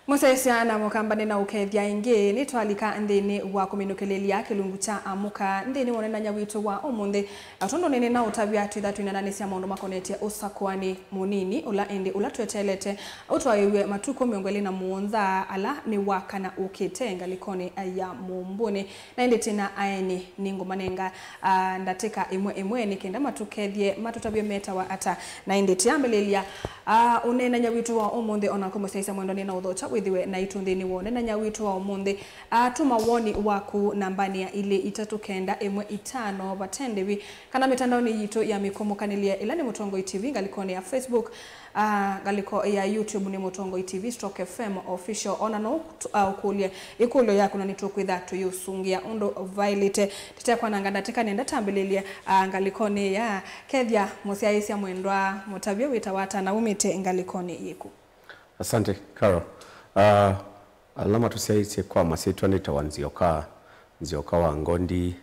Musesia na mukambane na ukethia ingi ni twalika ndini wa kuminukelelia kilungu cha amuka ndini wonena nyawitu wa umundi atondo nene na utabia twitha twinanane cia maundu makonetie usakwani munini ula indi ula twetelete utwaiwe matuko miongweli na muonza ala ni wakana ukitenga likoni ya mumbuni na indi tina aeni ningu manenga ndateka imwe ni kenda matukethie matutabia meta wa ata na indi tiambelelia unena nyawitu wa umundi ona kumusesia mwendo ni na udhocha withiwe na itundini wone na nyawitu wa umundi tuma woni waku nambani ya ile 395 batendewi kana mitandaoni yitu ya mikomokanelia ila ni Mutongo TV ngalikoni ya Facebook galiko ya YouTube ni Mutongo TV Stroke FM official ona no ukulie ikulo yako na nitukwitha tuyusungia undo Violet titakwa nanganda tika nenda tambelelia ngalikoni ya kethia musiaisia mwendwa mutabia witawata na umite ngalikoni yiku. Asante Carol. Alama tusiaise kwa masitwa nitawanzioka nzioka wa Ngondi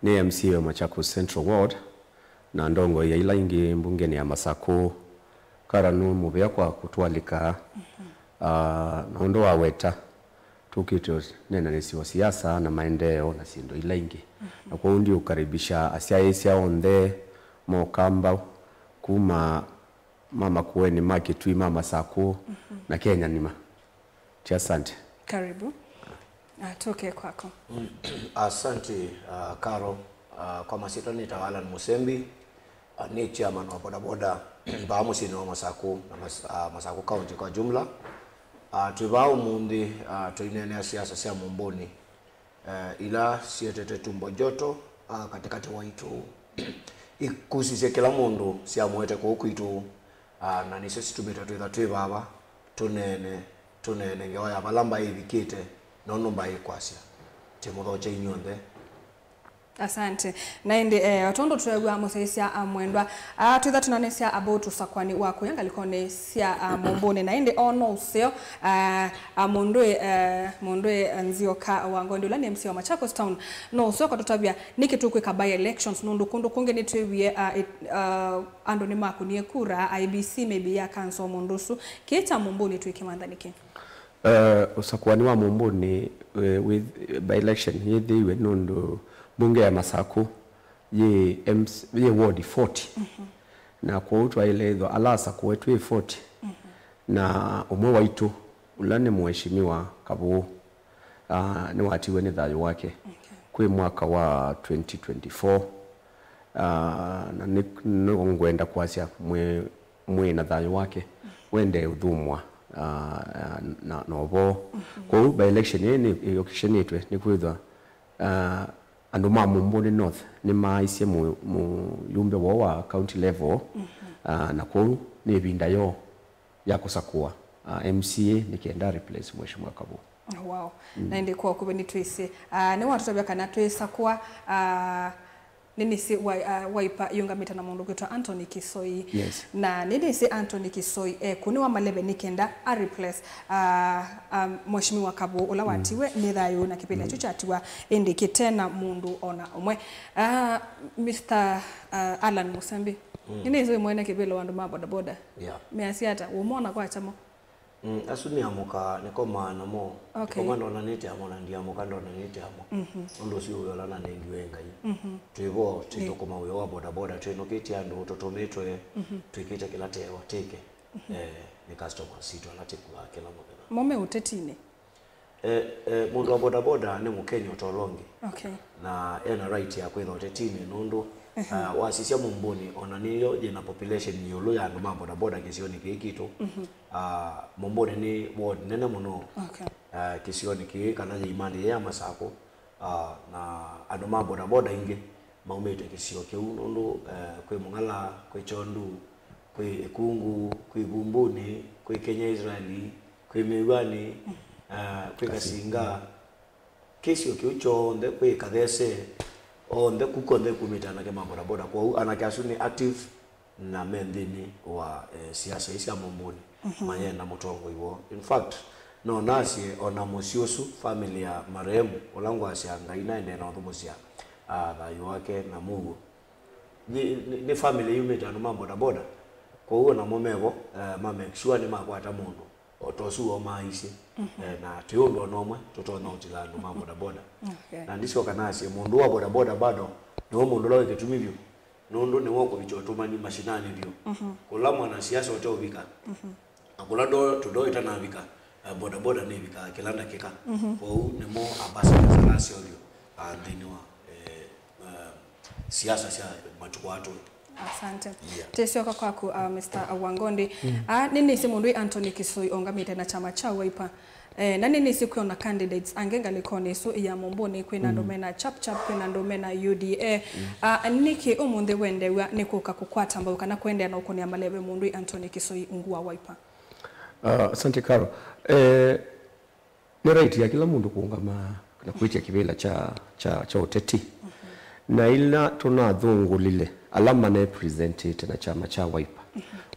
ni MC wa Machakos Central Ward na ndongo ya ila ingi mbungeni ya Masako karanu mubea kwa kutualika nondo wa weta tukito nena nesiwa siasa na maendeo na sindo ila ingi na kwa undi ukaribisha asiaise ya onde mokamba kuma mama kuweni makitui mama Sako na Kenya nima. Asante. Karibu. Toke kwako. Asante Karo kwa masito ni Tawala Musembi ni chairman wa bodaboda bamusini wa Masako na Masako County kwa jumla. Tuibao mundi tuinene siasa sia mumboni ila sietete tumbo joto katikati waitu ikusise kila mundu sia mwete kwa huku itu na nisesi tumita tuibaba tunene ngewa balamba ibikite nono mbaye kwasia temuro cha inyonde. Asante na indi watondo tuwegwa musesia mwendwa tuitha tunanesia about usakwani wako yanga likone sia mumbone na indi ono useo mondwe nzioka wa Ngondi ula ni MC wa Machakos Town no useo kwa tutabia nikitukwe ka elections nundu kundu kunge nitwewie andoni maku ni kura IBC maybe ya kanso mundusu kieta mumbone tuike mandhaniki. Usakwani wa mumbone with by election yethiwe nundu bunge ya Masako ye ward 40 na kwa utwa ile tho alasa kwetu 40 na umwe waitu ulane mheshimiwa Kabu ni watiwe ni thayo wake kwe mwaka wa 2024 na ngwenda kwasia mwe na thayo wake wende udhumwa na nobo kwa by election ni occasion itwe ni kwithwa ando mumbone north ni maise mu yumbe wa county level na kwa ni binda yo ya kusakua MCA nikienda replace mheshimiwa Kabu. Wow. Na ndiko kubeni twise ni watu tabia kana twesakua nini si waipa yunga mita na mundu kwitwa Anthony Kisoi. Yes. Na nini si Anthony Kisoi kuni wa malebe nikenda a replace mheshimiwa Kabu ula watiwe ni thayo na kipindi chucha atiwa indikitena mundu ona omwe Mr. Alan Musembi nini hizo mwene kibelo wandu mabodaboda measiata umona kwa chamo asuni amuka niko maana mo okay. Komando na nete amona ndi amuka ndo na nete amo ndo si uyo lana nengi wenga yi tuibo tito koma uyo wa bodaboda tweno kiti ando utotometwe tuikita kila tewa teke ni customer sito anatikwa kila mmoja mume utetine mundu wa bodaboda ni mukenya utolonge okay. Na ena right ya kwenda utetine nondo wasisia mumboni ona niyo je na population yolo ya ndo bodaboda kisioni kikitu mumboni ni ward nene muno okay. Kisioni ki kana imani ya Masako na ando bodaboda inge maumete kisio ke unondo kwe mungala kwe chondu kwe kungu kwe bumbuni kwe Kenya Israeli kwe miwani kwe kasinga kisio ke uchonde kwe kadese onde kukonde kumitana ke bodaboda kwa anakasuni active na mendini wa siasa isia mumbuni manyenda Mutongo iwo in fact no nasi ona musiosu familia marehemu olangu asianga inaende na thumusia thayo wake na Mungu ni family unit anu bodaboda kwa hiyo na momego make sure ni makwata mundu otosu o maisi na tuyondo nomwe tutona utilano ma boda boda na ndisio kanasi mundu wa boda boda bado no mundu lawe ketumivyo nondo ne wako bichotuma ni mashinani byo kula mwana siasa otobika akula do tudo itanavika boda boda ne bika kelanda keka kwa ne mo abasa salasi olio andini wa siasa sia matukwatu. Asante. Tesioka kwako Mr. Wangondi. Nini si mundu Anthony Kisoi ongamite na chama cha Wiper. Na nini si kuona candidates angenga likone so ya momboni kwena ndomena chap kwena ndomena UDA. Niki omunde wende wa nikuka kukwata ambao kana kwende na ukoni amalebe mundu Anthony Kisoi nguwa Wiper. Asante Karo. Ni right ya kila mundu kuungama na kuitia kibela cha uteti. Na ila tunadhungulile alama na presented na chama cha Wiper.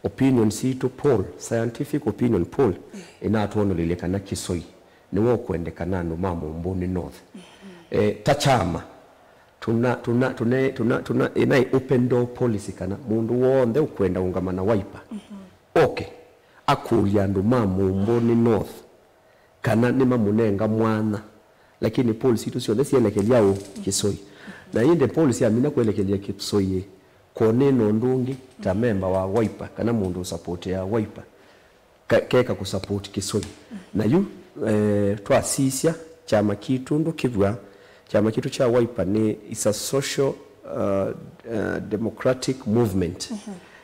Opinion situ poll, scientific opinion poll inatuonolile kana Kisoi niwo kuendekana no mamo Mboni North. Tachama tuna inai open door policy kana mundu wonde ukwenda ungama na Wiper. Okay. Akulia ndo mamo Mboni North kana ni mamunenga mwana lakini policy tu sio nesielekelia o Kisoi. Na inde policy amina kuelekelia Kisoi kone nondungi ta member wa Wiper kana mundu support ya Wiper keka kusupport Kisoi na yu twasisia chama kitu ndo kivwa chama kitu cha Wiper ni is a social democratic movement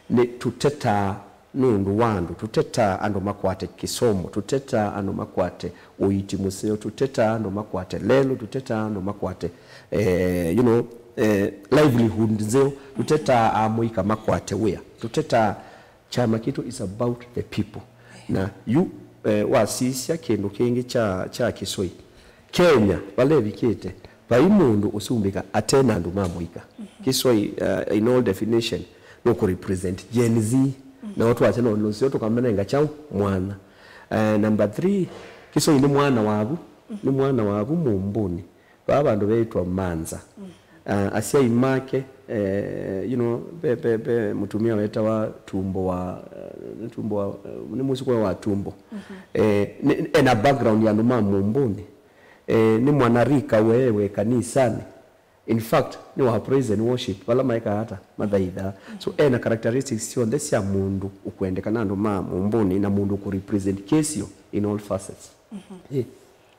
ni tuteta nundu wandu tuteta ando makwate kisomo tuteta ando makwate uiti museo tuteta ando makwate lelo tuteta ando makwate livelihood zeo tuteta amuika makwate wea tuteta chama kitu is about the people na yu wasisia kendo kingi cha Kisoi Kenya wale vikete baimundu usumbika atena ando mamuika Kisoi in all definition no ko represent Gen Z na watu wacha no sio tukamenenga chao mwana. Number 3 Kisoi ni mwana wabu ni mwana wabu mumbuni baba ndo beitwa Manza. Asia imake mutumia weta wa tumbo wa ni musiko wa tumbo. Na background ya ndo mumbuni. Ni mwana rika wewe kanisani. In fact, ni wa praise and worship wala maika hata madhaidha. So na characteristics sio ndesi ya mundu ukuendekana ndo mumbuni na mundu ku represent kesio in all facets.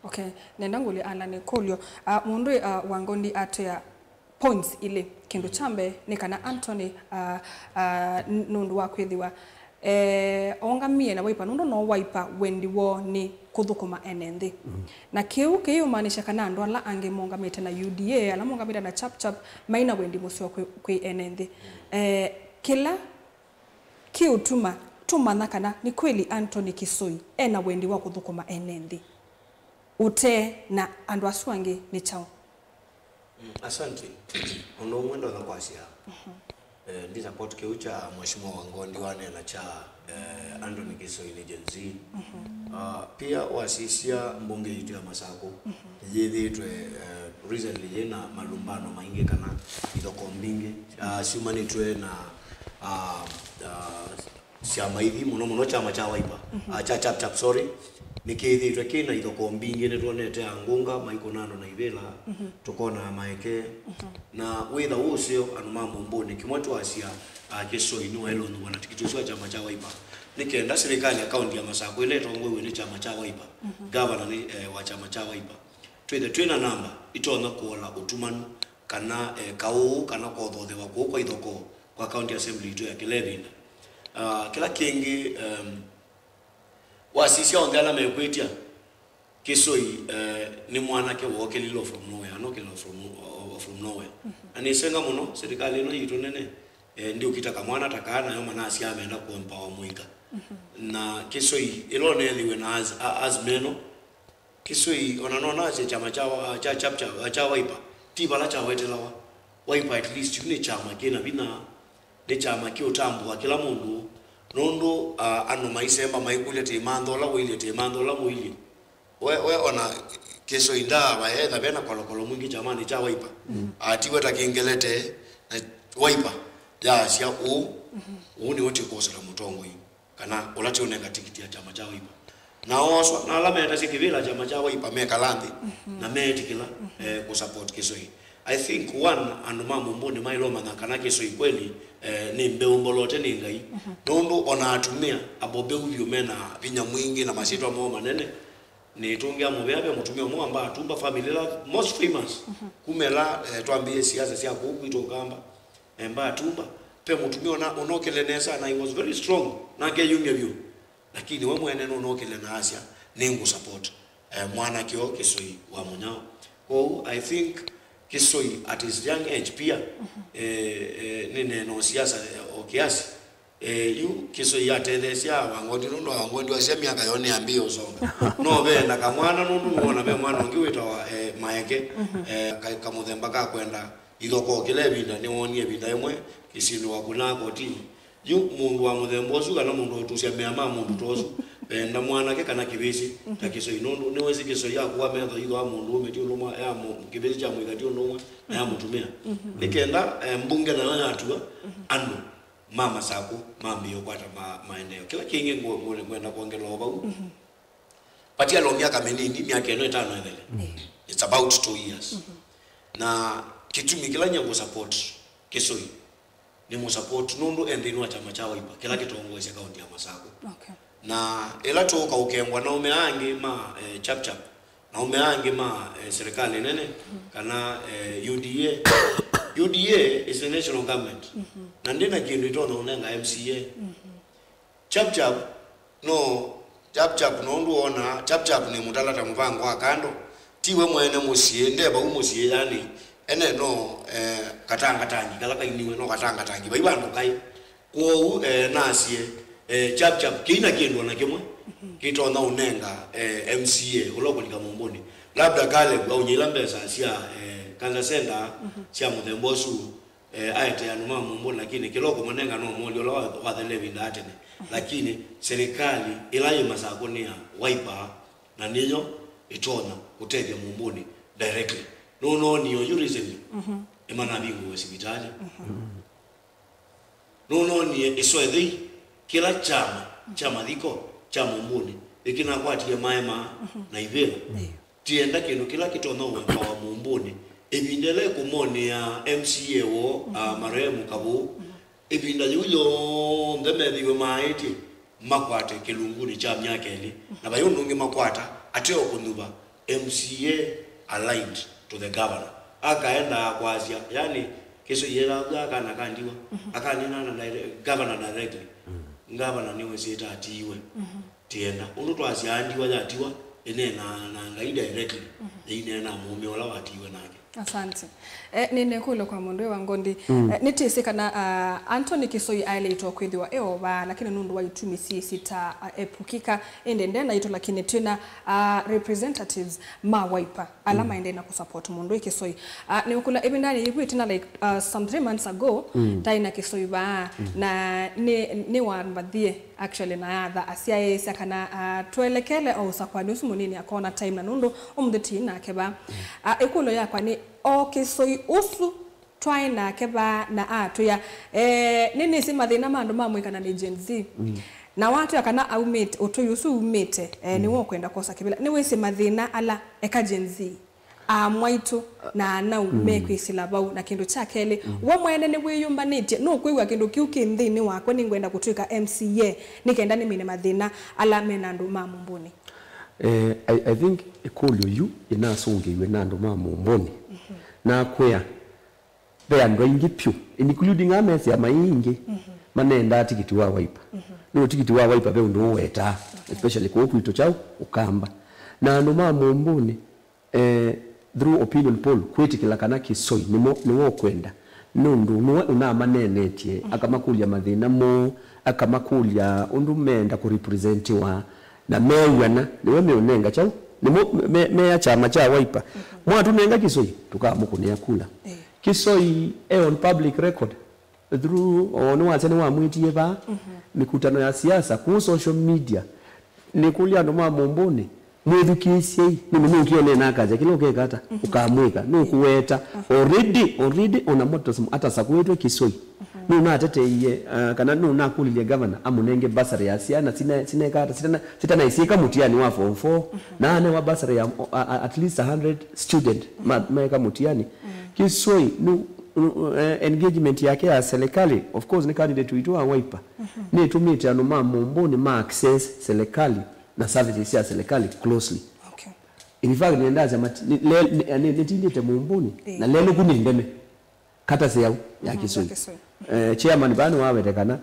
Okay, nendanguli alane kolio mundu Wangondi atoya points ile kindu chambe ni kana Anthony nundu wa kwithiwa ongamie na Wiper nundu no Wiper wendi wo ni kuthukuma NND na kiu maanisha kana ndo ala ange mongamite na UDA ala mongamite na chap maina wendi musio kwi NND kila kiu tuma kana ni kweli Anthony Kisoi ena wendi wa kuthukuma NND ute na andu aswange ni chao. Asante. Ono mwendo na kwasia. Ndiza support keucha mheshimiwa Wangondi wane na cha Anthony Kisoi ni Gen Z. Pia wasisia mbunge yitu ya Masako. Yethitwe recently yena malumbano maingi kana ithoko mbingi. Siumanitwe na siama hivi muno chama cha Wiper. Chap sorry. Nikithitwe kina ithoko mbingi ne tuonete angunga maiko nano na ibela tukona maeke na witha usio anumambo mboni kimwatu asia Kisoi ni welo ndo wana tikitoswa chama cha Wiper nikenda serikali account ya Masako ile tongwe ni chama cha Wiper governor ni wa chama cha Wiper twina number itona kuola utumanu kana kau kana kodhode wako kwa ithoko kwa county assembly ito ya Kilevin kila kingi wasisi ondala mekwetia Kisoi ni mwana ke woke lilo from nowhere no kilo from nowhere anisenga muno serikali no yitu nene ndio kitaka mwana takana yo mana asia ameenda kuempower muika na Kisoi ilo neliwe na as meno Kisoi onanona chama cha Wiper tiba la cha wetelawa Wiper at least ni chama kina bina ni chama kiotambwa kila mundu nondo ano maisemba maikule temando la wile temando la mwili we ona Kisoi nda baedha bena kolokolo mwingi jamani cha Wiper atiwe takingelete na Wiper ya sia ni wote kosa la mutongo hii kana olati onenga tikiti ya chama cha Wiper na oswa na alama ya sikivila chama cha Wiper meka landi na metikila ku support Kisoi. I think one and mama mboni mailoma na kana Kisoi kweli ni mbeumbolote ni ngai nondo ona atumia abobe ubyo mena pinya mwingi na masitwa mo manene ni tungia mubeabe mutumia mo amba atumba family la most famous kumela twambie siasa sia kukwito kamba emba atumba pe mutumia na onokelenesa na he was very strong na ke yumya byo lakini wewe mwene no nokele na Asia ningu support mwana kio Kisoi wa munyao. Oh, I think Kisoi at his young age pia nene no siasa okiasi yu Kisoi atendesia wangondi ndo wangondi wasia miaka yone ambio songa no be na kamwana nundu wona be mwana ngiwita wa maeke kamuthemba ka kwenda ithoko kile binda ni wonie binda imwe Kisini wa kunako ti yu mundu wa muthembo su kana mundu otusia meama mundu tosu na mwana ke kana kibisi ta Kisoi nondo ne wezi Kisoi ya kuwa metho itho wa mundu umeti uluma ya kibisi cha mwigati uluma na ya mutumia nikenda mbunge na wana atua ando mama sako mama yokwata maeneo kila kingi ngwenda kuongela obau patia lo miaka menini miaka eno 5 endele it's about 2 years na kitu mikila nyango support Kisoi ni mo support nondo endinwa chama cha Wiper kila kitongozi kaunti ya Masako na ela toka ukengwa na umeange ma chap na umeange ma serikali nene kana UDA is a national government na ndina kindu itono unenga MCA chap no nduona chap ni mutalata muvango akando tiwe mwene musie ndeba umusie yani ene no katanga tangi kala kainiwe no katanga tangi baibando kai ko nasie chap kina kindu na kimwe kitona unenga MCA uloko likamumboni labda kale au nyilambesa sia kanza senda sia muthembosu aite anuma mumboni lakini kiloko mwanenga no moli ola wa the living atene lakini serikali ilaye Masako ni Wiper na ninyo itona kuteja mumboni directly no niyo jurism emana bingu hospitali no ni iswedhi kila chama diko cha mumboni ikina kwatie maema na ivela tienda kindu kila kitona uwepa wa mumboni ebindele kumone ya MCA wo maremu kabu ebinda yuyo ndemediwe maiti makwate kelunguni cha myakeli na bayonunge makwata ateo kunuba MCA aligned to the governor akaenda kwa Asia yani kesho yela kana kandiwa akanina na governor directly governor niwe sita atiwe tienda unuto Asia andiwa yatiwa ene na ngai directly ine na mume wala watiwe nake. Asante. Nene kulo kwa mundu wa ngondi nitise kana Anthony Kisoi aile kwithiwa eoba lakini nundu wa itumi sita epukika ende na ito lakini tena representatives ma Wiper alama ende na kusupport mundu Kisoi ni ukula ebindani yikwitana like some 3 months ago taina Kisoi ba na ni wanbadhie actually na yatha asiaye sakana tuelekele au sakwani usumunini akona time na nundu umdeti na keba ekulo yakwa ni Kisoi usu twaina keba na atuya nini simathina mandu mamwikana ni Gen Z na watu yakana aumete utuyusu umete ni wokwenda kosa kibila ni wese mathina ala eka Gen Z mwaitu na na umekwisila bau na kindu chakele wo mwene ni wiyumbanite no kwiwa kindu kiuki nthini wakwe ni ngwenda kutwika MCA nikenda ni mine mathina ala menandu mamumbuni. I think ekolyo yu inasungiwe nandu mamumbuni na kwea beandwa ingi pyu including amesi ya maingi manenda tikiti wa Wiper no tikiti wa Wiper be ndo weta especially kwa kwito chao ukamba na ndo mamumbuni through opinion poll kwetikila kana Kisoi niwo kwenda nundu nuwe una manenetie akamakulia mathina mo akamakulia undu menda ku representiwa na mewana niwe meonenga chao ni ya chama cha Wiper mwatu nenga Kisoi tukamukunia kula Kisoi on public record through ono wasene wa mwitie ba mikutano ya siasa ku social media nikulia ndo mamumbuni mwethukisiei ni mumukione nakaje kilo kekata ukamwika no kuweta already ona motos hata sakwetwe Kisoi nuna teteiye kana nuna kulilie governor amunenge basari ya siana sitana isika mutiani wa form 4 na ane wa basari ya at least 100 student maeka mutiani kisoi engagement yake ya serikali of course ni candidate wetu wa Wiper ni tumite anuma mumboni ma access serikali na services ya serikali closely. Okay. In fact niendaza nitindite mumboni na lelo kunindeme kata seyau ya Kisoi. Chairman bano wawetekana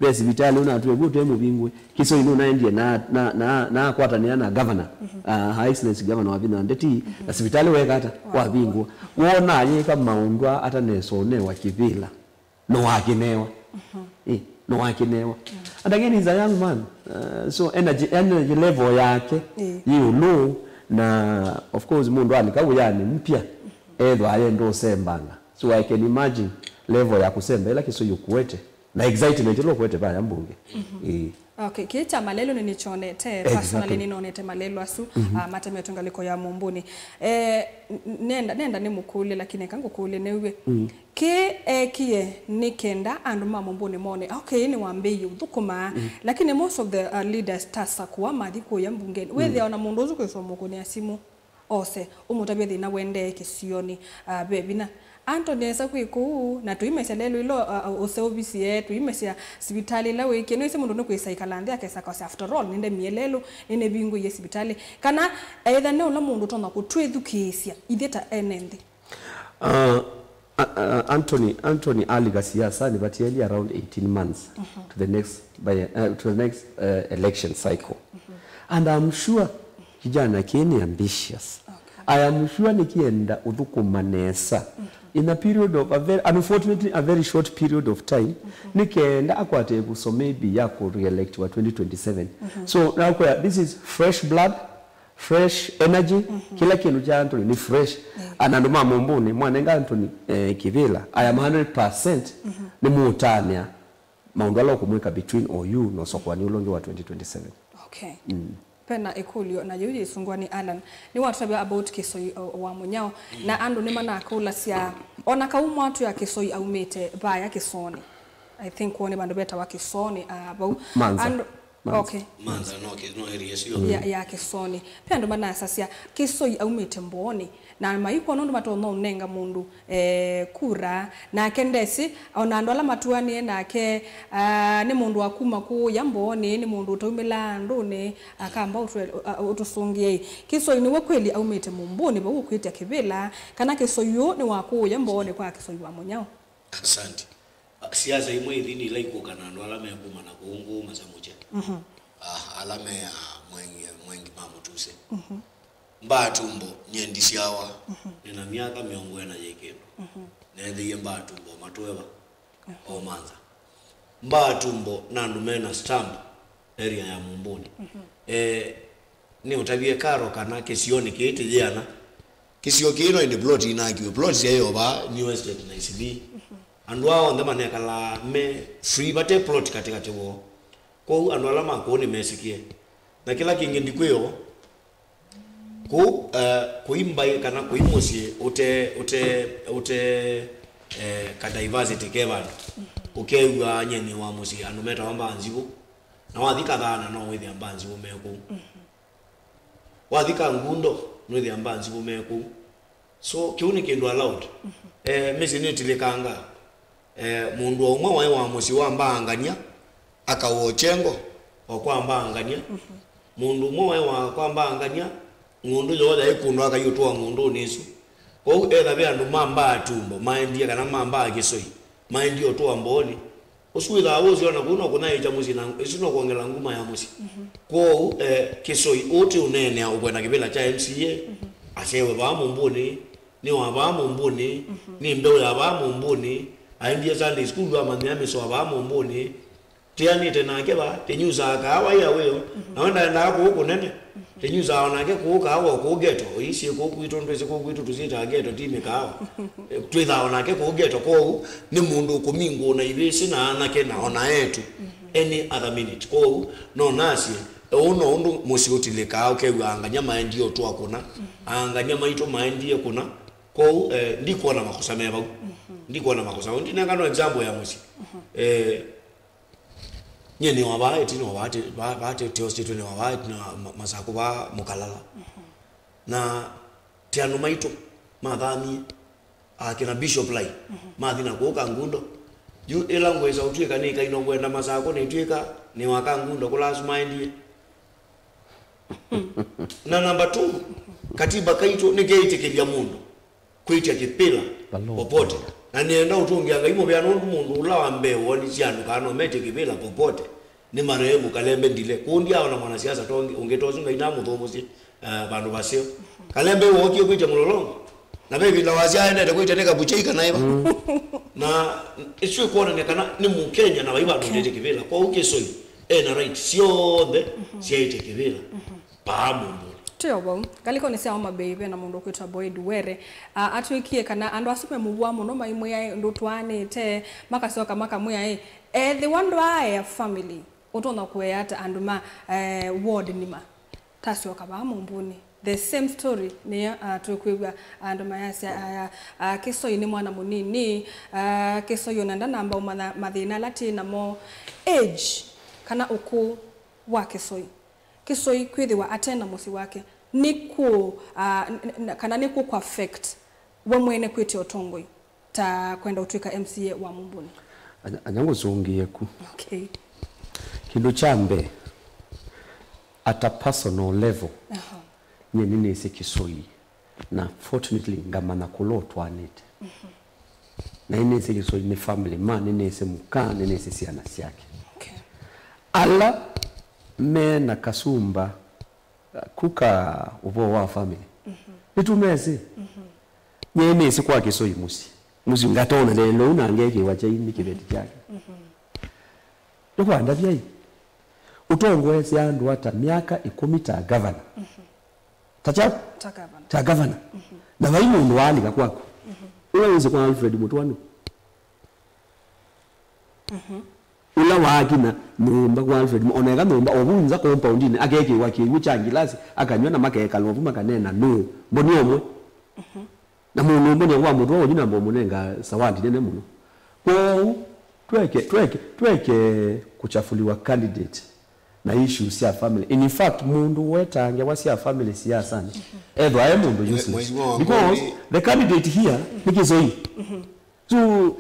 besi vitali unatwe gute mu bingwe Kisoi nuna endie na kwatania na governor high excellency governor wa Bina Ndeti na sibitali wekata wa bingwe wona yeka maundwa atanesone wa kivila no wakinewa no wakinewa and again he's a young man so energy level yake you know na of course mundu alikawu yani mpya edwa ayendo sembanga so I can imagine level ya kusemba ila Kisoi kuwete na excitement lo kuwete baya mbunge. Okay, kicha malelo ni nichonete personally ninonete malelo asu mateme tungaliko ya mumbuni. Nenda ni mukule lakini kangu kule newe. Kie nikenda anduma mumbuni mone. Okay, ni wambeyo dhukuma lakini most of the leaders tasa kuwa madhiko ya mbungeni. Whether ona mundozu kwa mukone asimu ose umutabedi na wende kisioni bebina Anthony esa kwiku na tuimeselelo ilo oseobisi yetu imesia sibitali la wiki no ise mundu no kwisaikalandhi akesa kwa after all ninde mielelo nine bingu ye sibitali kana either ne ola mundu tona kutwethukisia itheta enende Anthony aliga siasa ni batieli around 18 months to the next election cycle and I'm sure kijana kini ambitious. I am sure nikienda udhukumanesa in a period of unfortunately a very short period of time nikienda akwate so maybe yako re-elect wa 2027 so now this is fresh blood, fresh energy kila kintu cha Anthony ni fresh ananduma mumbuni mwanenga Anthony Kivila I am 100% ni mutania maundalo kumweka between OU no sokwani ulonge wa 2027. Okay. Pena ekulio na yuji sungwani Alan ni watu sabia about Kisoi wa munyao na ando ni mana akula siya ona kaumu watu ya Kisoi au mete ba ya Kisoni I think wone bandu beta wa Kisoni about Manza. Okay. Manza no area sio ya Kisoni pia ndo mana sasia Kisoi au mete mboni na maiko nondo matono nenga mundu kura na kendesi ona ndo ala matuani na ke ni mundu akuma ku yamboni ni mundu utomela ndone akamba utusungie Kisoi ni wakweli au mete mumboni ba ukwita Kivila kana Kisoi yo ni waku yamboni kwa Kisoi wa munyao. Asante. Siasa imwe idini laiko kana ndo alama ya kuma na kuungu masamuche alama ya mwengi mamutuse Mbatumbo nyendisiawa nina miaka miongo na jekendo nende ye Mbatumbo matweba o Manza Mbatumbo nandu mena stamp area ya mumbuni ni utabie karo kana kisioni kete jana kisio kino in the plot inakiwe plot ya yoba new estate na ICB andu wao ndema nekala me free bate plot katika tewo ko andu alama ko ni mesikie na kila kingi ndikweyo kuimba kana kuimosie ute ka diversity kevandu ukegwa nyeni wa musi anumeta wamba anzibu na wathika thana no withi ambanzi bumeku wathika ngundo no withi ambanzi bumeku so kiuni kindu allowed mesi ni tilikanga mundu omwe wa musi wa mbangania akawochengo okwamba angania mundu omwe wa kwamba angania ngundu yoda ikundu akayutwa ngundu nisu ko etha be andu mamba atumbo maindi kana mamba Kisoi maindi otwa mboni usuitha awozi ona kuno kuna icha musi na isino kuongela nguma ya musi ko Kisoi uti unene ukwenda Kivila cha MCA asewe ba mumbuni ni wa ba mumbuni ni mbewe ya ba mumbuni aindi Sunday school amanya miso ba mumbuni tiani tena keba tenyuza kawa ya weyo naenda ndako huko nene tenyuza onake kuuka hawo ku geto isi ku kuitondweze ku kuitu tuzita geto time kawa twitha onake ku geto ko ni mundu kumingo na ibisi na anake na ona yetu any other minute ko no nasi ono undu musiutileka ukegwa anganya maindi otwa kuna anganya maito maindi kuna ko ndiko na makosa meba ndiko na makosa ndine ngano example ya musi nyene wabaye tino wabate bate teostito ne wabaye na masako ba mukalala na tiano maito madhami akina bishop lai madhina kuoka ngundo yu elangweza utweka nika inongwenda masako ne tweka ne wakangundo kulazima ndiye na number 2 katiba kaito negeitekelia mundu kuitia kipila popote na nienda utungianga imo bya nundu mundu ulawa mbeo ni cyano kano mete kipila popote ni marehemu Kalembe ndile kundi hao na mwanasiasa tongi ungetozinga inamu thomusi bandu basio Kalembe wokie kuita mulolongo na bebi la wazia ende kuita neka bucheika naiba na iswe kuona nekana ni Mkenya na baiba ndete kipila kwa ukesoi na right sio the siaite kipila pamoja Tiobo galiko ni sia baby na mundu kwitwa Boyd Were atwikie kana andu asupe mubwa muno maimwe ya ndutwane te makasoka makamwe the one why family utona kuyata anduma ward nima tasio kaba mumbuni the same story ni tukwibwa anduma ya kiso ini mwana munini kiso yonanda namba mathina latina mo age kana uku wa kisoi kwithiwa atena musi wake niku kana niku kwa affect we mwene kwiti otongoi ta kwenda utwika MCA wa Mumbuni anyango zungiye ku okay kindu chambe at a personal level nyeni nese kisoi na fortunately ngamana kulotwa nete na inese kisoi ni family man nese mukane nese siana siake okay ala mena kasumba kuka ubo wa family nitumeze nyene sikwa kiso musi ngatona lelo unangeke wacha ini kibeti chake lokwa ndavyai utongwe siandu hata miaka 10 ta governor ta governor na vaimu ndo alika kwako uweze kwa Alfred Mutwanu ula wakina numba kwa Alfred oneka numba obunza compound ni akeke wake uchangilasi akanywa na makeka lovu makanena no mboni omwe na mungu mboni wa mutu wa jina mbo munenga sawandi nene muno kwa tweke kuchafuliwa candidate na issues ya family in fact mundu wetange wasi ya family siasa ni edo aye mundu useless because the candidate here nikizoi so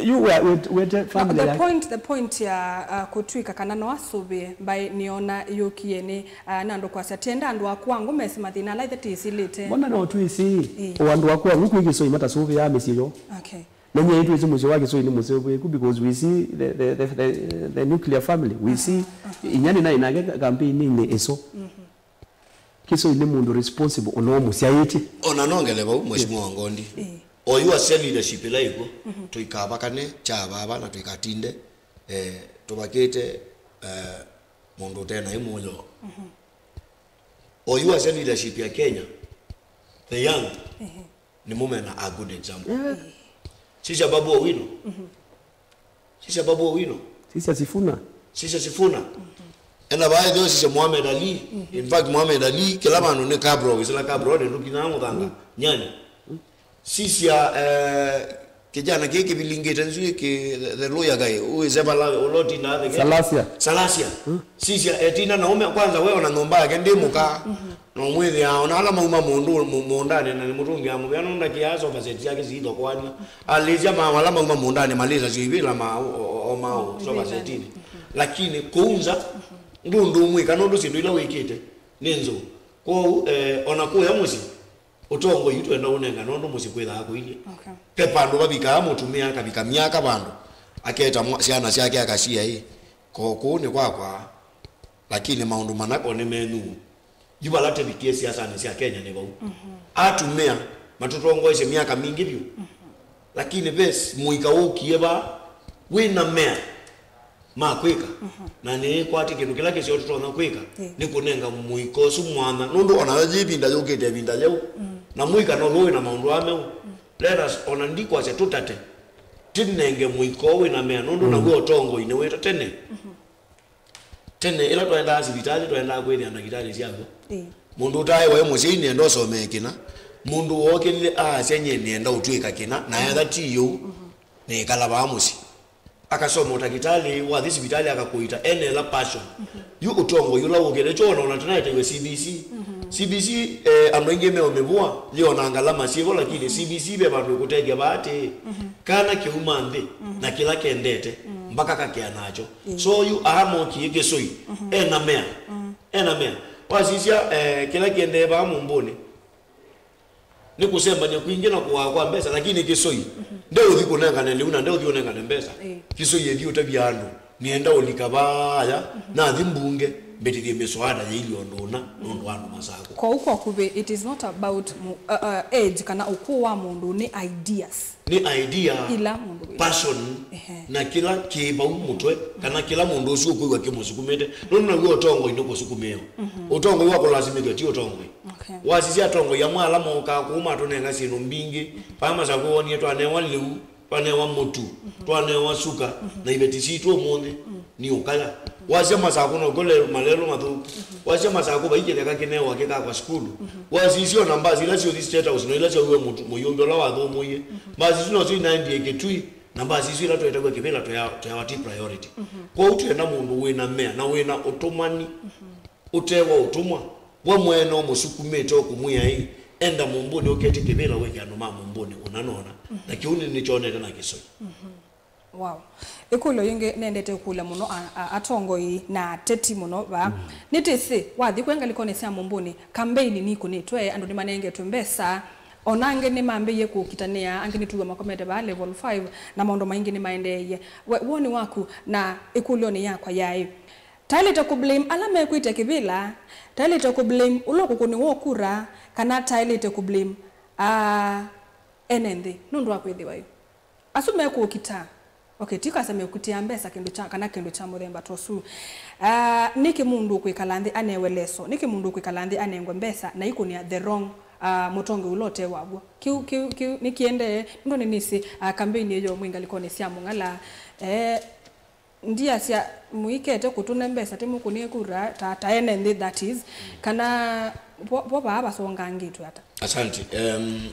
you were family the point ya kutwika kana no asube by niona yokiene nando kwa satenda andu akwangu mesima thina like that isilite bona no twisi wandu akwangu kwikisoi mata sube ya mesiro okay nenye itu izimuzo wake so ni musewe because we see the nuclear family we see inyani na inage campaign ni eso kiso ile mundu responsible ono musiayiti ona nongele ba mheshimiwa Ngondi oyu ase leadership laiko tuikaba kane cha baba na tuikatinde tubakete mundu tena imulo oyu ase leadership ya Kenya the young ni mumena a good example sisi babu Owino sisi babu Owino sisi Sifuna ena bae dio sisi Mohamed Ali in fact Mohamed Ali kila manu ne kabro wisela kabro ne lukina mudanga nyani sisi ya kijana kiki bilingeta nzui ki the lawyer guy uweze bala oloti na the Salasia sisi ya etina na ume kwanza wewe unangomba yake ndimuka no mwithi ya ona ala mauma mundu mundane na mutungi ya mubya nonda kiaso baseti yake zido kwani alizia mawala mauma mundane maliza zibila mao so baseti lakini kuunza ndundu mwika nondo sindu ila wikite nenzo ko onakuya musi utongo yitu enda unenga nondo musi kwetha akuile okay pepandu babika mutumia kabika miaka bandu aketa siana siake akashia hii ko ni kwa lakini maundu manako ni menu juba late bikie siasa ni sia Kenya ni bau atumea matotongo ise miaka mingi byo lakini bes muika ukieba wina mea makwika na ni kwati kindu kila kesho tutona kwika ni kunenga muiko su mwana nondo onajibinda yokete binda yau na muika no lowe na maundu ame let us onandiko ase tutate tinenge muiko we na mea nondo na go tongo ineweta tene ila twaenda hospitali twaenda kweli ana kitali siako mundu tae we musini ndo somekina mundu woke lile senye nienda utwika kina na yatha tiyo ne kalaba amusi akasoma utakitali wa this vitali akakuita enela passion yu utongo yula wogere chona unatanaita iwe CBC CBC amrenge meo mebua leo naangala masivo lakini CBC be bantu kutege bate kana kiumande na kila kendete mpaka kakia nacho so yu ahamo kiike soi enamea wasisia kila kiende ba mumbone ni kusema ni kuingia kwa mbesa lakini kisoi ndio udhiko nanga nende una ndio udhiko nanga mbesa kisoi yedio utabiano nienda ulikabaya na dhimbunge betithie miswada ili ondona nondwano masako kwa uko kube it is not about age kana ukuwa mundu ni ideas ni idea ila mundu passion na kila kiba umutwe kana kila mundu ucio kuigwa kimusukumete nona gwo tongo indoko sukumeo utongo wako lazimike ti utongo wasisi atongo ya mwala moka kuma tonenga sino mbingi pama za kuonie twanewa liu twanewa mutu twanewa suka na ibetisi tu monde ni ukala wasema za kuno gole malelo mathu wasema za kuba ije leka kine wake ka kwa school wasisi ona mbazi la sio this status no ila sio we mutu muyombe la watho muye mbazi sino sio 90 ketui na mbazi sio la toetagwa kibela to wati priority kwa utu na mundu wina mea na wina otomani utewa utumwa wa mweno musukumete okumuya hii enda mumboni oketi kibela weke anoma mumboni unanona na kiuni ni choneka na kisoi wow ekulo yinge nendete kula muno atongo yi na teti muno ba nitisi wathi kwenga likone sia mumboni campaign niko netwe ando ni manenge tumbesa onange ni mambe ye kukitania ange nituga makomete ba level 5 na maondo maingi ni maendeye woni waku na ekulo ni yakwa yayi tali to blame alama ekuite kibila tali to blame uloko kuni wokura kana tali to blame enende nundu wakwethe wayo asume kukita okay tika sema kutia mbesa kindu cha kana kindu cha muthemba tosu niki mundu kwikalandi aneweleso niki mundu kwikalandi anengwe mbesa na iko ni the wrong mutonge ulote wabwo nikiende ndo nisi campaign yeyo mwinga likone sia mungala ndia sia muikete kutuna mbesa timu kunie kura ta enende that is kana popa aba songa ngitu hata asante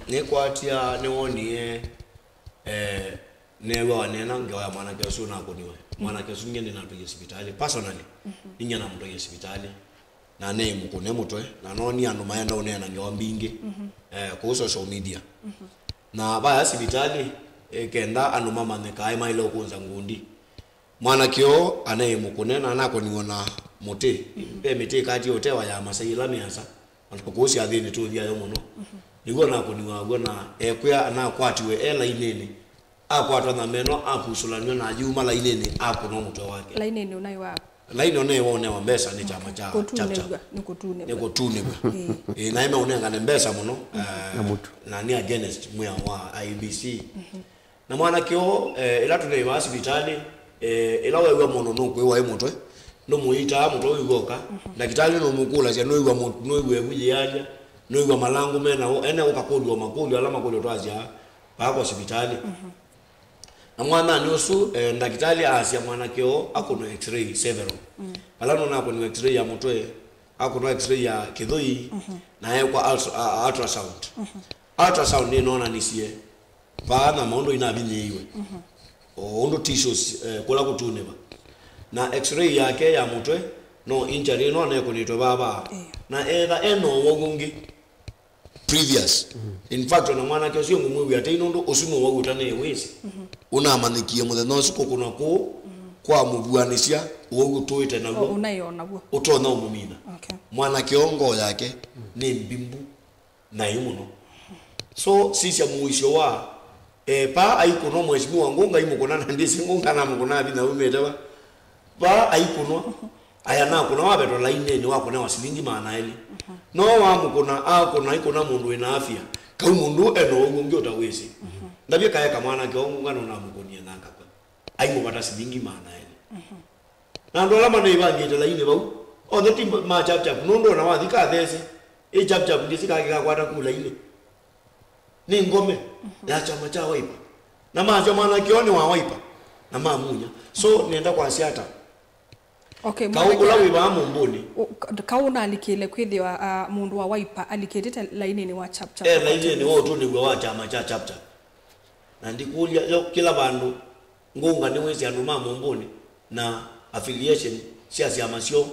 ni kwatia niwonie newa wanena ngewa mwana kesu na kuniwe mwana kesu ngende na tuye hospitali personally ninya na mtoye hospitali na ne mukune mutwe na noni anu mayenda unena ngewa mbingi ku social media na baya hospitali kenda anu mama nekai mailo kunza ngundi mwana kyo anaye mukune na nako niona mote pe mete kati otewa ya masaila miasa alipokusi adhini tu vya yomo no nigo nako niwa na ekya na kwatiwe ela inene akwatwa na meno akusulanyo na juma la inene akuno mutwe wake la inene unaiwa la inene wone wa mbesa ni chama cha chapcha niko tune na ime unenga ne mbesa muno na ni against mwa wa IBC na mwana kyo ila tune wa hospitali ila wewe muno no kwe mutwe no muita mutwe ugoka daktari no mukula cia no iwa mutwe no iwe bujiaja no iwa malangu mena ene ukakodwa makolo alama kolo twaja bako hospitali na mwana nyosu daktari asia mwana kyo akono x-ray several alano na akono x-ray ya mutwe akono x-ray ya kidhoi na yeye kwa ultrasound ultrasound ni nona nisie bana maondo inabinye iwe ondo tissues kola kutuneba na x-ray yake ya mutwe no injury no na kunitwe baba na either eno wogungi previous in fact na mwana ke sio ngumwe ate inondo osumo wagutane wezi una manikie mutheno siko kuna ko kwa mubuanisia wogutoite nago unaiona bwo utona umumina mwana kiongo yake ni mbimbu na imuno so sisi amuisho wa pa aikuno mheshimiwa ngonga imukona ndisi ngonga na mukona bina umetawa pa aikuno ayana kuna wabeto laine ni wako na wasilingi maana eli no wa mukona akona ikona mundu ina afya ka mundu eno ngongi otawezi ndabye kaya kamwana kiongo ngano na mukonia nanga kwa aimu bata silingi maana eli na ndo lama no ibangite laine bau o the team ma chap chap ndo na wathika these e chap chap ndisi ka kwata kula ile ni ngome ya chama cha waipa na macho mwana kioni wa waipa na mamunya so nienda kwa siata Okay, kaula wiba mumbuni kauna alikile kwithiwa mundu wa Wiper aliketete laini ni wa chapter laini ni wo tu ni wa chama cha chapter na ndikulia kila bandu ngunga ni wezi andu mumbuni na affiliation cia masio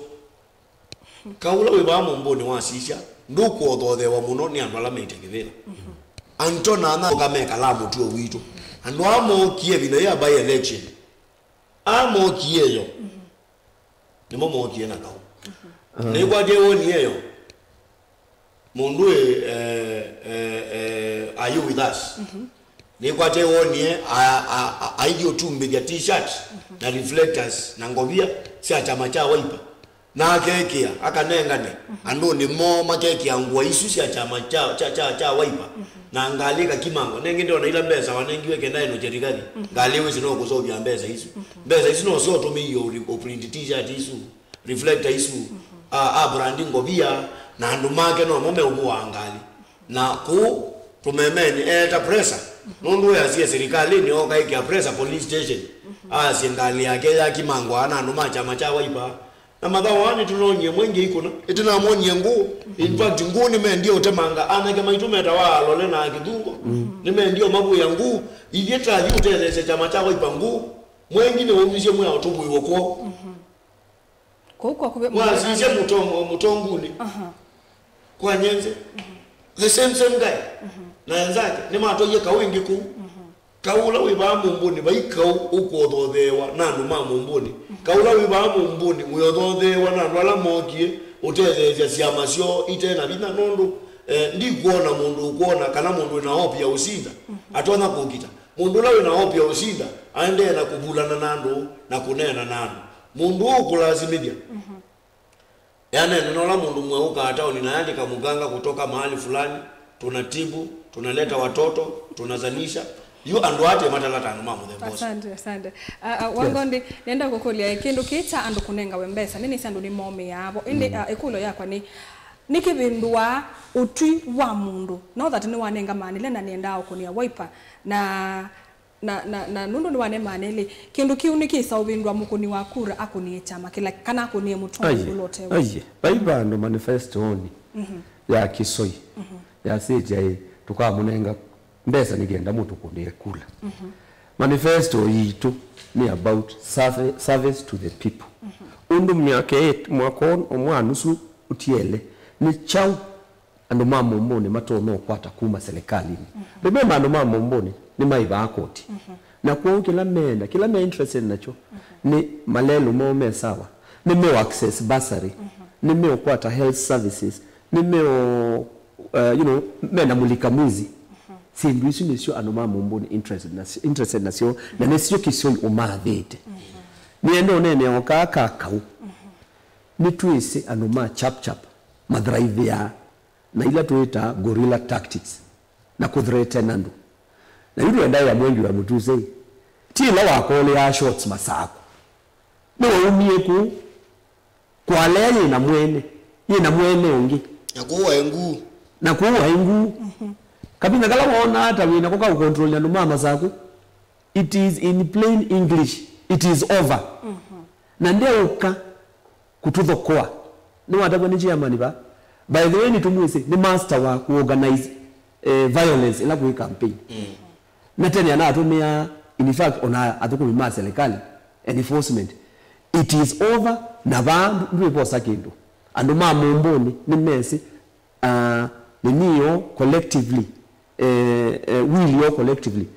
kaula wiba mumbuni wa sisha nduko othothewa muno ni andu ala meitekithira antona na kameka la mutu witu andu amokie bino ya by election amokie yo ni momokie na kawo ni kwa je woni yeyo mundu are you with us ni kwa je woni aidio tumbe ya t-shirt na reflectors na ngobia cia chama cha Wiper na kekia akanengane andu ni mo makeki angwa isu cia chama cha Wiper na ngalika kimango nengi ndio na ila mbesa wanengiwe kenda ino cherikali ngaliwe sino kuzobya mbesa isu no so to me yo print t-shirt isu reflector isu branding ngobia na andu make no mome umuangali na ku tumemeni eta pressure nundu ya sia serikali ni okaikia pressure police station singali yake ya kimango ana andu chama cha Wiper na madhawani tunonye mwenge ikuna itina monye ngu in fact ngu ni mendio utemanga anake maitume atawalo le na kidungo ni mendio mabu ya ngu idieta yutele chama cha Wiper ngu mwengine wumvishe mwe otubu iwoko kwa kube mwasije mutonguni kwa nyenze the same guy na yanzake ni matoye kawingi ku kaula wiba mumbuni baikau ukodhothewa nandu mumbuni kaula wiba mumbuni uyodhothewa nandu ala mokie utethethia ciama cio itena bina nondu ndi kuona mundu kuona kana mundu na hope ya usinda atona kukita mundu la na hope ya usinda aende na kubulana nandu na kunena nandu mundu ukulazimithia yani nenola mundu mweuka hata ninaandika muganga kutoka mahali fulani tunatibu tunaleta watoto tunazalisha you andu ate matalata anu mamu the boss. Asante wangondi nenda kukulia kindu kicha andu kunenga wembesa nini sandu ni mome yabo indi ekulo yakwa ni kibindwa utwi wa mundu now that ni wanenga manile na nienda okunia Wiper na nundu ni wane manele kindu kiu nikisa ubindwa mukuni wa kura akunie chama kila kana akunie mutongo lote Wiper ndo manifesto oni ya kisoi ya CJ tukamunenga mbesa nigenda mutu kunde kula manifesto yitu ni about service to the people undu myake mwakon omwanusu utiele ni chau andu mumbuni matono kwata kuma serikalini remember andu mumbuni ni maiba akoti na kwa kila me interested nacho ni malelo mo sawa ni me access bursary ni me kwata health services ni me mena mulika mwizi sindu isu nisio anoma mumbuni interested nasio na nisio kisio umathete niendo nene okaka kau nitwise anoma chap madrive ya na ila tuita guerrilla tactics na kudrete nandu na yule enda ya mwengi wa mutuse tila wakole ya shots masako no umie ku kwa leye na mwene ungi na kuwa engu kabina kala wona hata wina koka control ya mama zako it is in plain English it is over na ndeuka kututhokoa ni wataba ni chairman ba by the way ni tumwise ni master wa organize violence ila ku campaign na tena yana atumia in fact ona atukumi serikali enforcement it is over na bandu ndipo sakindu andu mumbuni ni mesi niyo collectively will collectively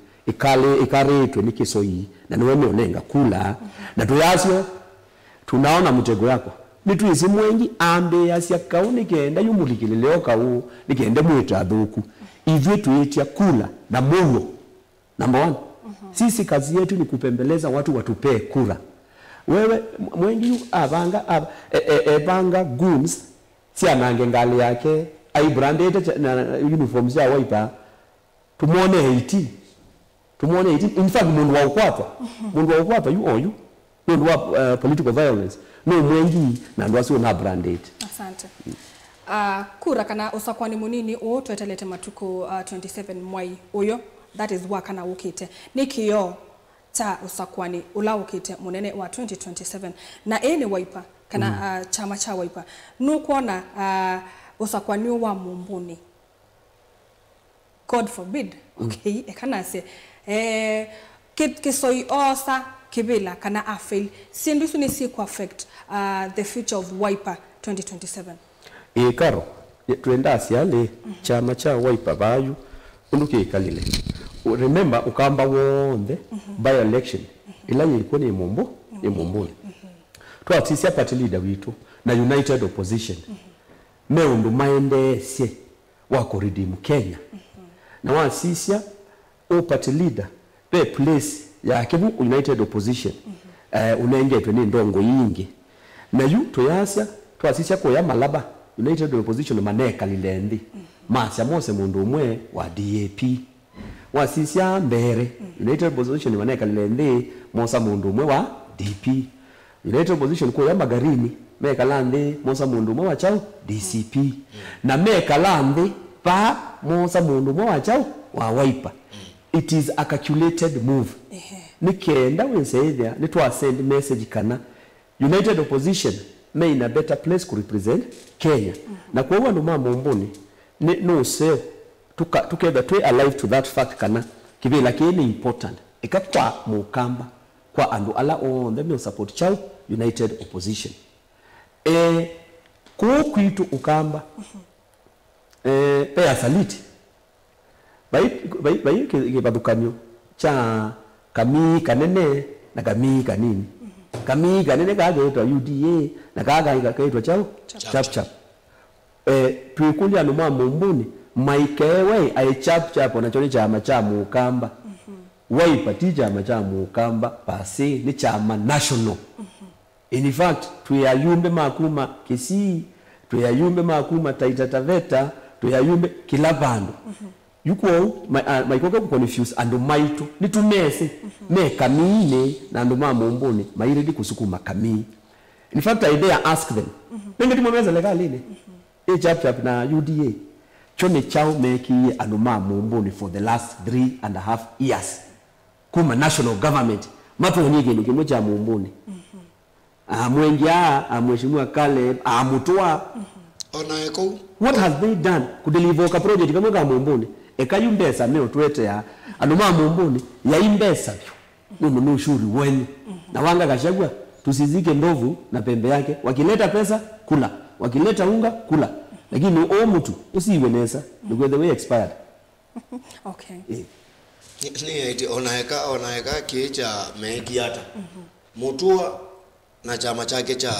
ikaretwe ni kiso hii na niwe onenga kula na tuyasyo tunaona mtego yako nituisi mwengi ambe yasia kauni kenda yumulikile leo kau nikende mweta thuku ivyo tuitia kula na mulo number 1 sisi kazi yetu ni kupembeleza watu watupee kura wewe mwengi abanga ebanga goons si anange ngali yake ai branded na uniforms ya Wiper tumone 18 in fact mundu wa ukwapa you mundu wa political violence no mwengi na ndo asio na branded. Asante. Kura kana usakwani munini o twetelete matuko 27 mwai uyo that is wakana ukite nikiyo ta usakwani ulawukite munene wa 2027 na ene Wiper kana chama cha Wiper nukuona usakwani wa mumbuni God forbid okay ekana se kisoi osa kibila kana afil sindu suni si ku affect the future of Wiper 2027 karo tuenda asiale chama cha Wiper bayu unduke kalile remember ukamba wonde by election ila ilikuwa ni mumbuni twatisia party leader witu na united opposition meundu maendesye wako redeem Kenya na wasisia o party leader pe place ya kibu united opposition unengetwe ni ndongo yingi na yu toyasya twasisia ko ya malaba united opposition maneka lilendi masya mose mundu umwe wa DAP wasisia mbere united opposition maneka lilendi mosa mundu umwe wa DP united opposition ko ya magarini meka landi mosa mundu umwe wa chao DCP na meka landi pa mosa mundu umwe wa chao wa Wiper. It is a calculated move. Nikenda we say there, nitwa send message kana united opposition may in a better place to represent Kenya. Na kwa wandu mambo mboni no say together to alive to that fact kana kibila kini important. Ikatwa mukamba kwa andu ala on them support chao united opposition. Kwitu ukamba pe asaliti bai kibadukanyo cha kami kanene na kami kanini kami kanene kagetwa UDA na kagetwa chao chap tuikulia no mambo mbuni maikewe ai chap na choni chama cha mukamba Wiper ti chama cha mukamba pasi ni chama national in fact tuyayumbe makuma Kisii tuyayumbe makuma Taita Taveta tuyayumbe kila bandu yuko maikoka ku confuse ando maitu nitumese me kamine na ando mambo mboni mairidi kusukuma kami in fact I dare ask them nenge timomeza legalini chap na UDA chone chao meki ando mambo mboni for the last 3.5 years kuma national government mapo nyingi ndio kimoja mumboni amwengia amheshimiwa Caleb amutoa onaeko what has they done ku deliver ka project kama ga mumboni ekayumbesa meo twete ya anuma mumboni ya imbesa byo no ushuri wenu na wanga kashagwa tusizike ndovu na pembe yake wakileta pesa kula wakileta unga kula lakini o mtu usiwenesa because the way expired okay ni eti onaeka kicha mekiata mutua na chama chake cha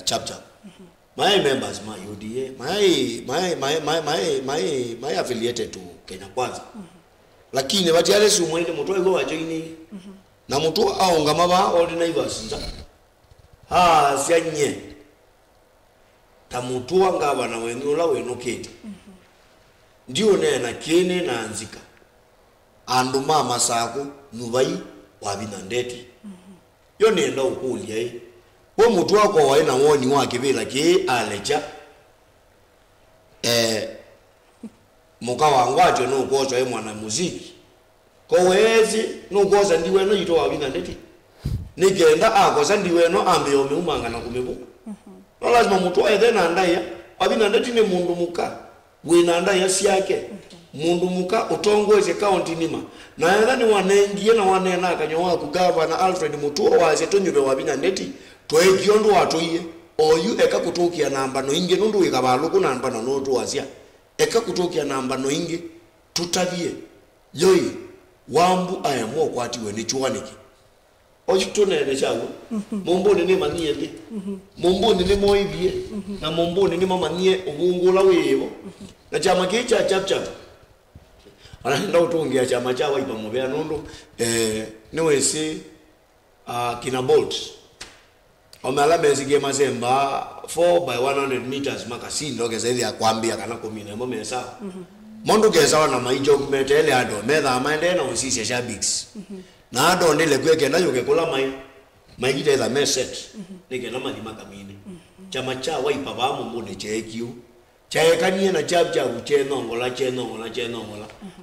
chap my members my UDA my affiliated to Kenya Kwanza lakini watiale sumwende mutua ego wajoini na mutua aonga maba ordinary nza sianye ta mutua ngaba na wenula wenokete ndio nena kene na anzika andu mama sako nubai wabina ndeti yo nenda ukulia wo mutu wako waina woni wake bila ki alecha muka wangu acho no kozo mwana muziki ko wezi no koza ndiwe no yito wabina ndeti nigenda akoza ndiwe no ambe yo meumanga na kumebu no lazima mutu aye na ndaya wabina ndeti ni mundu muka wina ndaya siyake mundu muka utongweze county nima na yadhani wanengie na wanena kanyowa kugava na Alfred Mutua waze tonyube wabina ndeti toegiondo watoiye oyu eka kutokia namba no inge nundu ikabaluku namba no tuwazia eka kutokia namba no inge tutavie yoi wambu ayamo kwatiwe ni chuaniki ojutonene chago momboni ne maniye momboni ne moivie na momboni ne mamanie obungula wewo na chama kicha chap anaenda utongia chama cha Wiper mubea nundu niwese kina Bolt omala bezige mazemba 4 by 100 meters makasi ndoge zaidi ya kwambia kana komine momesa mondo geza wana maijo kumetele ado medha maende na usisi shabix na ado ndile kweke ndayo kekula mai gite za meset nige na mali makamine chama cha Wiper ba mbone chekio chaekanie na chap chenongola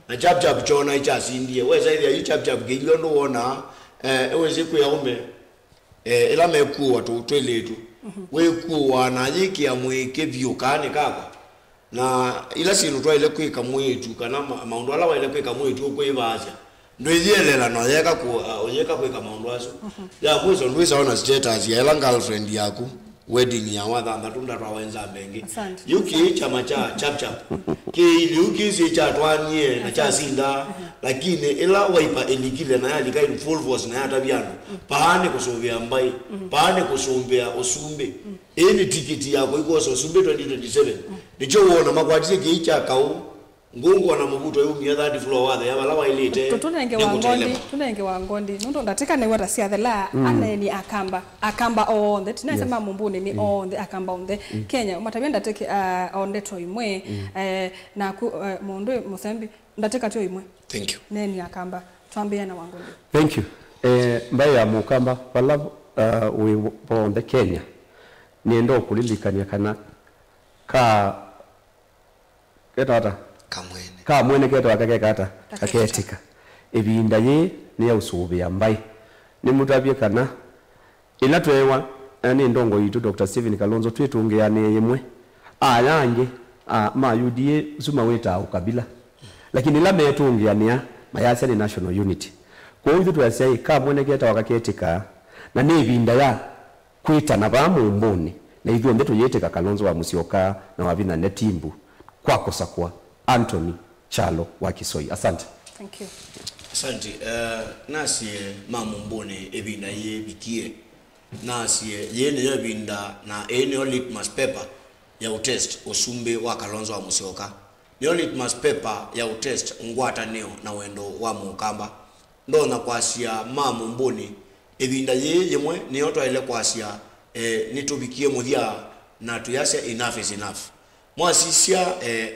na chap chona icha sindie we zaidi ya chap geilo ndo wona eweze ku ya ume ila meku watu tweletu we ku wana yiki ya mweke vyukane kaka na ila sinu twa ile kwika mwetu kana maundu ala wa ile kwika mwetu ko ibaza ndo iyelela no yeka ku oyeka kwika maundu aso ya kuzo ndwisa ona status ya ila girlfriend yako wedding ya wadha ndatunda twa wenza bengi yuki chama cha chap ki yuki si cha twanye na cha sinda lakini ila waipa elikile na yalika in full force na yata byano paane kusombea mbai paane kusombea osumbe eni tikiti yako iko osumbe 2027 nicho uona makwatise ki cha kau ngungu wana mubuto yumi ya 30 floor wadha ya balawa ilite tunenge wa ngondi nundo ndatika ne wata sia thela aneni akamba on that na sema mumbuni ni on the akamba on the Kenya matabia ndateke on the toimwe na ku mundu musembi ndateka toimwe thank you neni akamba twambia na wangondi thank you mbai ya mukamba wala we on the Kenya niendo kulilikania kana ka ketata kamwene keto akakekata kaketika ebinda ye ne usubi ambai ni mutabye kana ila twewa ani ndongo yitu Dr. Steven Kalonzo twetunge ya yemwe ayange mayudie suma weta ukabila lakini la metunge ya mayasa ni national unity kwa hiyo twasai kamwene keta wakaketika na ne ebinda ya kwita na bamu mboni na hivyo ndeto yeteka Kalonzo wa Musyoka na wabina netimbu kwako sakwa Anthony Chalo wa Kisoi. Asante. Thank you. Asante. Nasi mamu mbone ebinda ye bikie. Nasi yene ebinda na ene litmus paper ya utest osumbe wa Kalonzo wa Musyoka. Ni litmus paper ya utest ngwata neo na wendo wa Mukamba. Ndo na kwasia mamu mbone ebinda ye yemwe ni otwa ile kwasia nitubikie muthia na tuyase enough is enough. Mwasisia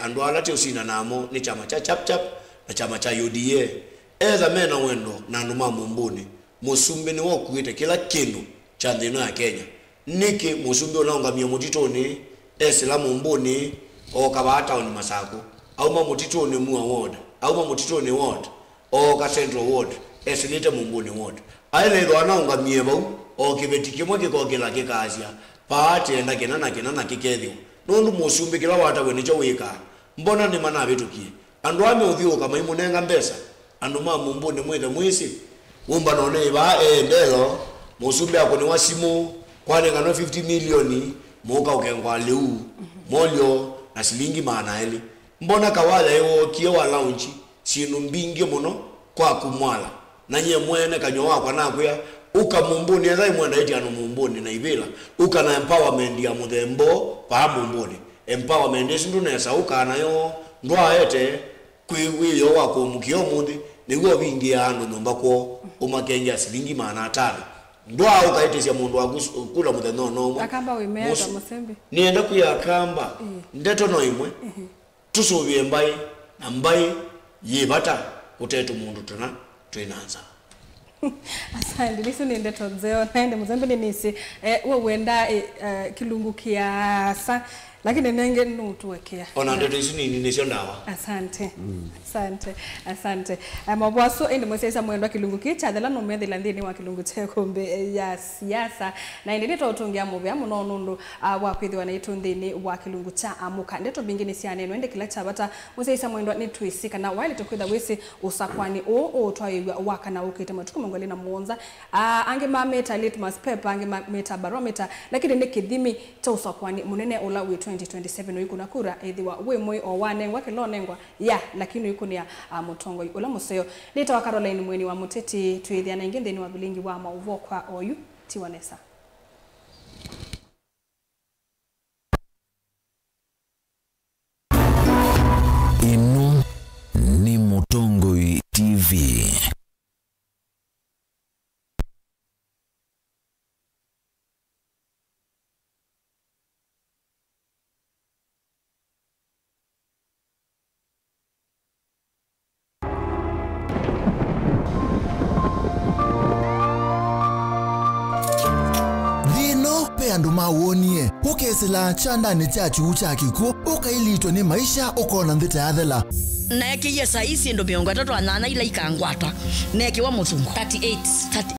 andu alate usina namo ni chama cha chap na chama cha UDA eza mena wendo na numa mumbuni musumbe ni wokuite kila kindu cha ndino ya Kenya niki musumbe onaungamia mutitoni esila mumbuni o kabata oni Masako au mamutitoni mua ward au mamutitoni ward o ka central ward esilite mumbuni ward aile ndo anaungamia bau o kibetiki mwake ko kila kikazia paati enda kenana kikethio nondu musumbe kila wata wenicho wika mbona ni mana betukie andu ame uthio kama imunenga mbesa andu mamumbone mwethe mwisi umba none iba ndelo musumbe akoni wasimu kwane ngano 50 milioni moka ukengwa leu molio na shilingi maana eli mbona kawala yo kio wa launch sinu mbingi muno kwa kumwala na nye mwene kanyo wako nakuya uka mumbuni ezai mwenda eti anu mumbuni na ibila uka na empowerment ya muthembo pa mumbuni empowerment esindu nesa uka nayo ndwa ete kwiwi yo wako mukio mundi niguo bingi anu nomba ko umakenja silingi maana 5 ndwa uka ete sia mundu akula mutheno no akamba wimea ta musembi nienda kuya akamba ndeto no imwe tusubie mbai na mbai yibata kutetu mundu tuna twinanza. Asante lisu niende tonzeo naende muzembe nisi wenda kilungu kiasa lakini nenge nutuwekea ona ndeto isi nini nisio ndawa. Asante asante mabwaso ende mwesesa mwendo kilungu kicha dela no medhe landini wa kilungu tekombe ya siasa na ende neto utungia muvya muno nundu wa kwithwa na itundini wa kilungu cha amuka ndeto bingine siane no ende kila chabata mwesesa mwendo ni twisika na wale tokwitha wese usakwani o twayigwa waka na ukite matuko mongole na muonza ange mameta litmus paper ange mameta barometer lakini ne kidhimi cha usakwani munene ula we 2027 yuko na kura edhiwa we moi o wanengwa kilonengwa ya lakini yuko ni ya mutongo ula museyo leta wa Caroline mweni wa muteti tuithia na ingende ni wa bilingi wa mauvo kwa oyu tiwanesa inu ni Mutongo TV. Andu mawonie ukesela chanda ni chachu chakiko ukailitwa ni maisha ukona ndita yathela na yake yesa isi ndo miongo 3 anana ila ikangwata na yake wa musungu 38